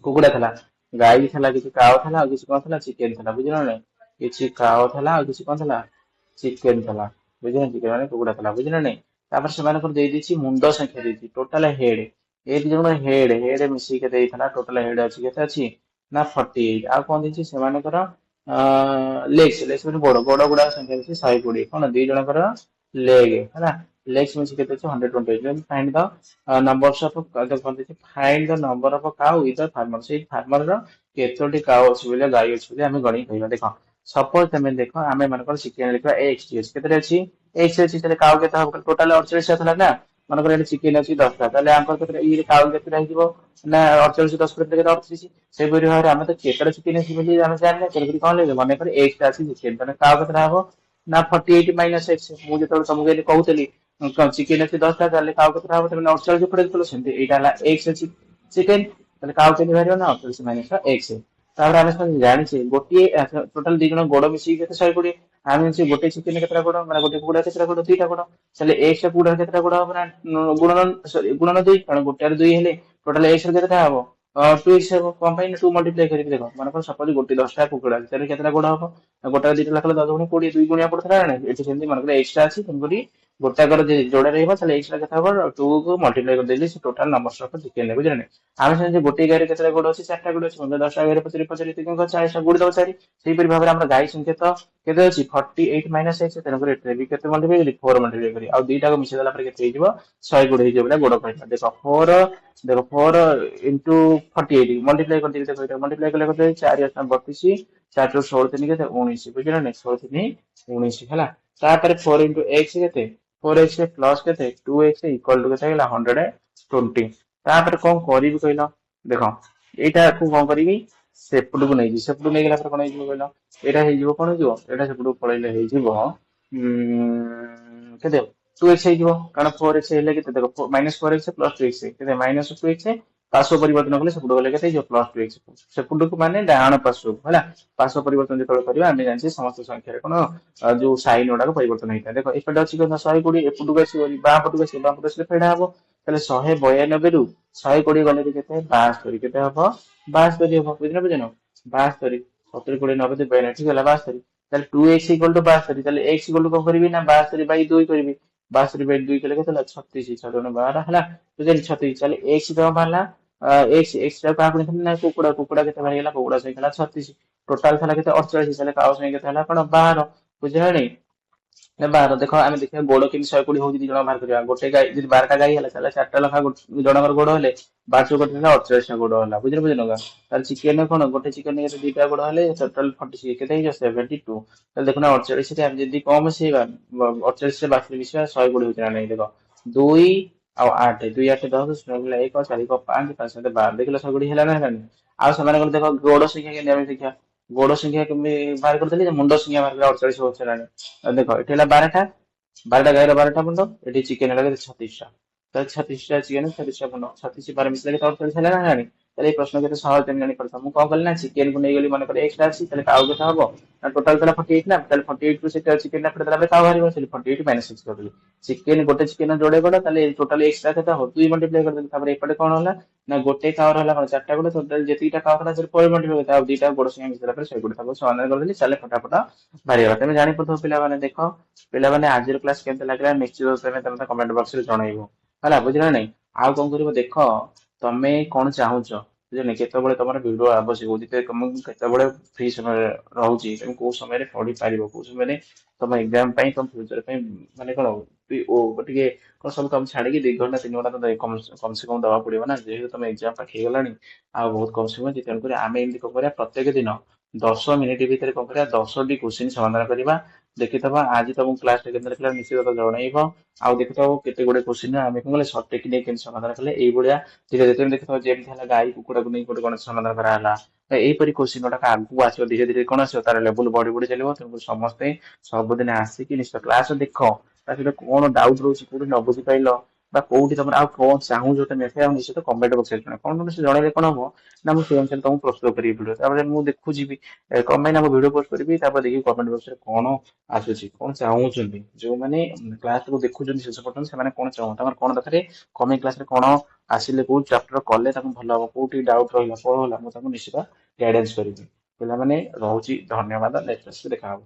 कुकुड़ा थला गाई थला किछि काउ थला और किछि कोन थला चिकेन थला बुझिलो नै किछि काउ थला और किछि कोन थला चिकेन थला बुझिलो चिकेन माने कुकुड़ा थला बुझिलो नै तापर से माने को दे दिछि मुंडो संख्या देछि टोटल हेड ए दि जण हेड हेड मिसी के देइथला टोटल हेड अछि केते अछि ना 48 आ कोन दिछि से माने कर लेग्स लेग्स माने बड़ बड़ गुडा संख्या अछि 120 कोन दि जण कर लेग हैला लेग्स मिसी केते अछि 120 then find the numbers of कोन दिछि find the number of cow with the farmer से फार्मर रो केतोटी काउ अछि बोले गाई अछि बोले हमें गणी कहबा देखो सपोज तमे देखो हमें मानकर चिकेन लिखबा एक्स टी केते अछि एक्स अछि तले काउ केते हो टोटल 48 थला ना मानकर एटा चिकेन अछि 10 ता तले आंकर केते ई काउ केते रहि जिवो ना 48 10 केते 38 से बरि भारे हमें तो केतरा चिकेन अछि बोली हमें जानले केते कोन ले माने कर एक्स अछि चिकेन तने काउ केते हबो ना 48 माइनस एक्स मु जे तो तुमको कहउतली ଚିକେନ ଅଛି 10ଟା ତାହେଲେ କାଉ କେତେଟା ହବ ତାହେଲେ 48 ଏପଟେ ଦେଖିଲ ସେମିତି ଏଇଟା ହେଲା ଏକ୍ସ ଅଛି ଚିକେନ ତାହେଲେ କାଉ କେମିତି ବାହାରିବ ନା 48 ମାଇନସ ଏକ୍ସ। ତାପରେ ଆମେ ସମସ୍ତେ ଜାଣିଛେ ଗୋଟିଏ ଟୋଟାଲ ଦି ଜଣ ଗୋଡ ମିଶିକି କେତେ 120 ଆମେ ଜାଣିଛେ ଗୋଟେ ଚିକେନ କେତେଟା ଗୋଡ ମାନେ ଗୋଟେ କୁକୁଡ଼ା କେତେଟା ଗୋଡ ଦିଟା ଗୋଡ ତାହେଲେ ଏକ୍ସ ଟା କୁକୁଡ଼ା କେତେଟା ଗୋଡ ହବ ନା ଗୁଣନ ସରି ଗୁଣନ 2 କାରଣ ଗୋଟାରେ 2 ହେଲେ ଟୋଟାଲ ଏକ୍ସ ର କେତେଟା ହବ 2x ହବ କଣ ପାଇଁ 2 ମଲ୍ଟିପ୍ଲାଏ କରିକି ଦେଖ ମନେକର ସପୋଜ ଗୋଟେ 10ଟା କୁକୁଡ଼ା ଅଛି ତାହେଲେ କେତେଟା ଗୋଡ ହବ ଗୋଟାରେ 2ଟା ଲେଖା 10 ଗୁଣ 20 2 ଗୁଣିଆ ପଡୁଥିଲା ନା ନାଇଁ ଏଠି ସେମିତି ମନେକର ଏକ୍ସଟ୍ରା ଅଛି ତେଣୁକରି ଗୋଟାକର ଯୋଡା ରହିବ ତାହେଲେ ଏକ୍ସଟ୍ରା କେତେ ହବ 2 କୁ ମଲ୍ଟିପ୍ଲାଏ କରିଦେଲି ସେ ଟୋଟାଲ ନମ୍ବର ଅଫ ଚିକେନ ନେବେ ବୁଝିଲେ ନା ଆମେ ସେମିତି ଗୋଟେ ଗାଈରେ କେତେଟା ଗୋଡ ଅଛି 4ଟା ଗୋଡ ଅଛି 10ଟା ଗାଈରେ ପଚାରି ପଚାରି 40 ଗୁଣି ଦବ 4 ସେଇପରି ଭାବରେ ଆମର ଗାଈ ସଂଖ୍ୟା ତ କେତେ ଅଛି 48 ମାଇନସ ଏକ୍ସ ତେଣୁକରି ଏଠାରେ ବି କେତେ ମଲ୍ଟିପ୍ଲାଏ କରି 4 ମଲ୍ଟିପ୍ଲାଏ କରି ଆଉ ଦିଟାକୁ ମିଶେଇ ଦେଲା ପରେ କେତେ ହେଇଯିବ 120 ହେଇଯିବ ବୋଲେ ଗୋଡ କହିବା ଦେଖ 4 ଇଣ୍ଟୁ 48 ମଲ୍ଟିପ୍ଲାଏ କରିଦେବି ଦେଖ ଏଇଟା ମଲ୍ଟିପ୍ଲାଏ କଲେ କେତେ 4 32 4 ରୁ 16 3 କେତେ 19 ବୁଝିଲ ନା 16 3 19 ହେଲା ତାପରେ 4 ଇଣ୍ଟୁ x କେତେ 4x ପ୍ଲସ କେତେ 2x ଇକ୍ୱାଲ ଟୁ କେତେ ହେଇଗଲା 120 ତାପରେ କଣ କରିବି କହିଲ ଦେଖ ଏଇଟାକୁ କଣ କରିବି ସେପଟକୁ ନେଇଯିବି ସେପଟକୁ ନେଇଗଲା ପରେ କଣ ହେଇଯିବ କହିଲ ଏଇଟା ହେଇଯିବ କଣ ହେଇଯିବ ଏଇଟା ସେପଟକୁ ପଳେଇଲେ ହେଇଯିବ କେତେ 2x ହେଇଯିବ କାରଣ 4x ହେଲେ କେତେ ଦେଖ ମାଇନସ 4x ପ୍ଲସ 2x କେତେ ମାଇନସ 2x ପାର୍ଶ୍ୱ ପରିବର୍ତ୍ତନ କଲେ ସେପଟକୁ ଗଲେ କେତେ ହେଇଯିବ ପ୍ଲସ 2x ସେପଟକୁ ମାନେ ଡାହାଣ ପାର୍ଶ୍ୱକୁ ହେଲା ପାର୍ଶ୍ୱ ପରିବର୍ତ୍ତନ ଯେତେବେଳେ କରିବା ଆମେ ଜାଣିଛେ ସମସ୍ତ ସଂଖ୍ୟାରେ କଣ ଯୋଉ ସାଇନ ଗୁଡାକ ପରିବର୍ତ୍ତନ ହେଇଥାଏ ଦେଖ ଏପଟେ ଅଛି କଥା 120 ଏପଟକୁ ଆସିବ ବାଁ ପଟକୁ ଆସିବ ବାଁ ପଟକୁ ଆସିଲେ ଫେଡା ହବ ତାହେଲେ 192 ରୁ 120 ଗଲେ କେତେ 72 କେତେ ହବ 72 ହବ ବୁଝିଲ ବୁଝିନ 72 70 20 90 92 ଠିକ ହେଲା 72 ତାହେଲେ 2x ଇକ୍ୱାଲ ଟୁ 72 ତାହେଲେ x ଇକ୍ୱାଲ ଟୁ କଣ କରିବି ନା 72 ବାଇ 2 କରିବି 72 ବାଇ 2 କଲେ କେତେ ହେଲା 36 6 12 ହେଲା ବୁଝିଲି 36 ତାହେଲେ x କଣ ବାହାରିଲା x ଟା କାହାକୁ ନେଇଥିଲି ନା କୁକୁଡ଼ା କେତେ ବାହାରିଗଲା କୁକୁଡ଼ା ସଂଖ୍ୟା ହେଲା 36 ଟୋଟାଲ ଥିଲା କେତେ 48 ତାହେଲେ କାଉ ସଂଖ୍ୟା କେତେ ହେଲା କଣ 12 ବୁଝିଲ ନାଇଁ ନା 12 ଦେଖ ଆମେ ଦେଖିବା ଗୋଡ କେମିତି 120 ହଉଛି ଦି ଜଣ ବାହାର କରିବା ଗୋଟେ ଗାଈ ଯଦି 12ଟା ଗାଈ ହେଲା ତାହେଲେ 4ଟା ଲେଖା ଜଣଙ୍କର ଗୋଡ ହେଲେ 12 ଗୋଟେ ହେଲା 48ଟା ଗୋଡ ହେଲା ବୁଝିଲ ବୁଝିଲ ତାହେଲେ ଚିକେନ କଣ ଗୋଟେ ଚିକେନ କେତେ ଦିଟା ଗୋଡ ହେଲେ ଟୋଟାଲ 46 କେତେ ହେଇଯିବ 72 ତାହେଲେ ଦେଖୁନ 48 ରେ ଆମେ ଯଦି କମ ମିଶେଇବା 48 ରେ 72 ମିଶେଇବା 120 ହଉଛି ନା ନାଇଁ ଦେଖ 2 ଆଉ 8 2 8 10 ଶୂନ 1 4 5 5 7 12 ଦେଖିଲ 120 ହେଲା ନା ହେଲାନି ଆଉ ସେମାନଙ୍କର ଦେଖ ଗୋଡ ସଂଖ୍ୟା କେମିତି ଆମେ ଦେଖିବା ଗୋଡ ସଂଖ୍ୟା କେମିତି ବାହାର କରିଦେଲି ଯେ ମୁଣ୍ଡ ସଂଖ୍ୟା ବାହାର କଲେ 48 ହଉଛି ହେଲାଣି ଦେଖ ଏଠି ହେଲା 12ଟା ଗାଈର 12ଟା ମୁଣ୍ଡ ଏଠି ଚିକେନ ହେଲା କେତେ 36ଟା ତାହେଲେ 36ଟା ଚିକେନ 36ଟା ମୁଣ୍ଡ 36 12 ମିଶିଲେ କେତେ 48 ହେଲା ନା ହେଲାଣି ତାହେଲେ এই ପ୍ରଶ୍ନ କେତେ ସହଜ ତମେ ଜାଣିପାରିଥାଉ ମୁଁ କଣ କଲି ନା ଚିକେନ କୁ ନେଇଗଲି ମନେକର ଏକ୍ସଟ୍ରା ଅଛି ତାହେଲେ କାଉ କେତେ ହବ ନା ଟୋଟାଲ ଥିଲା 48 ନା ତାହେଲେ 48 ରୁ ସେଟା ଚିକେନ ଟା ଫେଡେଦେଲା ପରେ କାଉ ବାହାରିବ ସେଠି 48 ମାଇନସ 6 କରିଦେଲି ଚିକେନ ଗୋଟେ ଚିକେନ ଯୋଡେ ଗୋଡ ତାହେଲେ ଟୋଟାଲ ଏକ୍ସଟ୍ରା କେତେ ହବ 2 ମଲ୍ଟିପ୍ଲାଏ କରିଦେଲି ତାପରେ ଏପଟେ କଣ ହେଲା ନା ଗୋଟେ କାଉର ହେଲା କଣ 4ଟା ଗୋଡ ଟୋଟାଲ ଯେତିକିଟା କାଉ ହେଲା ସେଠି 4 ମଲ୍ଟିପ୍ଲାଏ ଆଉ ଦିଟା ଗୋଡ ସଂଖ୍ୟା ମିଶିଲା ପରେ 120 ତାକୁ ସମାଧାନ କରିଦେଲି ଚାଲେ ଫଟାଫଟ ବାହାରିଗଲା ତମେ ଜାଣିପାରୁଥିବ ପିଲାମାନେ ଦେଖ ପିଲାମାନେ ଆଜିର କ୍ଲାସ କେମିତି ଲାଗିଲା ନିଶ୍ଚିତ ତମେ କମେଣ୍ଟ ବକ୍ସ ରେ ଜଣେଇବ ହେଲା ବୁଝିଲ ନାଇଁ ଆଉ କଣ କରିବ ଦେଖ ତମେ କଣ ଚାହୁଁଛ ବୁଝିଲେ କେତେବେଳେ ତମର ଭିଡିଓ ଆବଶ୍ୟକ ହଉଛି ତମକୁ କେତେବେଳେ ଫ୍ରି ସମୟ ରହୁଛି ତମେ କୋଉ ସମୟରେ ପଢିପାରିବ କୋଉ ସମୟରେ ତମ ଏକ୍ଜାମ ପାଇଁ ତମ ଫ୍ୟୁଚର ପାଇଁ ମାନେ କଣ ଟିକେ କଣ ସବୁ ତମେ ଛାଡିକି 2 ଘଣ୍ଟା 3 ଘଣ୍ଟା ତ କମ ସେ କମ ଦବାକୁ ପଡିବ ନା ଯେହେତୁ ତମ ଏକ୍ଜାମ ପାଖ ହେଇଗଲାଣି ଆଉ ବହୁତ କମ ସମୟ ଅଛି ତେଣୁକରି ଆମେ ଏମିତି କଣ କରିବା ପ୍ରତ୍ୟେକ ଦିନ 10 ମିନିଟ ଭିତରେ କଣ କରିବା 10ଟି କୋଶ୍ଚିନ୍ ସମାଧାନ କରିବା ଦେଖିଥବା ଆଜି ତମକୁ କ୍ଲାସ ରେ କେତେ ଥିଲା ନିଶ୍ଚିତ ଜଣେଇବ ଆଉ ଦେଖିଥବ କେତେ ଗୁଡେ କୋଶ୍ଚିନ୍ ଆମେ କଣ କଲେ ସର୍ଟ ଟେକ୍ନିକ କେମିତି ସମାଧାନ କଲେ ଏଇଭଳିଆ ଧୀରେ ଧୀରେ ତମେ ଦେଖିଥବ ଯେମିତି ହେଲା ଗାଈ କୁକୁଡାକୁ ନେଇ ଗୋଟେ ଗଣେଶ ସମାଧାନ କରାହେଲା ତ ଏଇପରି କୋଶ୍ଚିନ୍ ଗୁଡାକ ଆଗକୁ ଆସିବ ଧୀରେ ଧୀରେ କଣ ଆସିବ ତାର ଲେବୁଲ ବଢି ବଢି ଚାଲିବ ତେଣୁ ସମସ୍ତେ ସବୁଦିନ ଆସିକି ନିଶ୍ଚୟ କ୍ଲାସ ଦେଖ ତା ସହିତ କଣ ଡାଉଟ ରହୁଛି କୋଉଠି ନ ବୁଝି ପାଇଲ ବା କୋଉଠି ତମର ଆଉ କଣ ଚାହୁଁଛ ତମେ ଆଉ ନିଶ୍ଚିତ କମେଣ୍ଟ ବକ୍ସରେ ଜଣାଅ କଣ ସେ ଜଣେଇଲେ କଣ ହବ ନା ମୁଁ ସେଇ ଅନୁସାରେ ତମକୁ ପ୍ରସ୍ତୁତ କରିବି ଭିଡିଓ ତାପରେ ମୁଁ ଦେଖୁଯିବି କଣ ପାଇଁ ନା ମୁଁ ଭିଡିଓ ପୋଷ୍ଟ କରିବି ତାପରେ ଦେଖିବି କମେଣ୍ଟ ବକ୍ସରେ କଣ ଆସୁଛି କଣ ଚାହୁଁଛନ୍ତି ଯୋଉମାନେ କ୍ଲାସକୁ ଦେଖୁଛନ୍ତି ଶେଷ ପର୍ଯ୍ୟନ୍ତ ସେମାନେ କଣ ଚାହୁଁ ତାଙ୍କର କଣ ଦରକାର କମିଂ କ୍ଲାସରେ କଣ ଆସିଲେ କୋଉ ଚାପ୍ଟର କଲେ ତାଙ୍କୁ ଭଲ ହବ କୋଉଠି ଡାଉଟ ରହିଲା କଣ ହେଲା ମୁଁ ତାଙ୍କୁ ନିଶ୍ଚିତ ଗାଇଡାନ୍ସ କରିବି ପିଲାମାନେ ରହୁଛି ଧନ୍ୟବାଦ ନେକ୍ସଟ କ୍ଲାସରେ ଦେଖା ହବ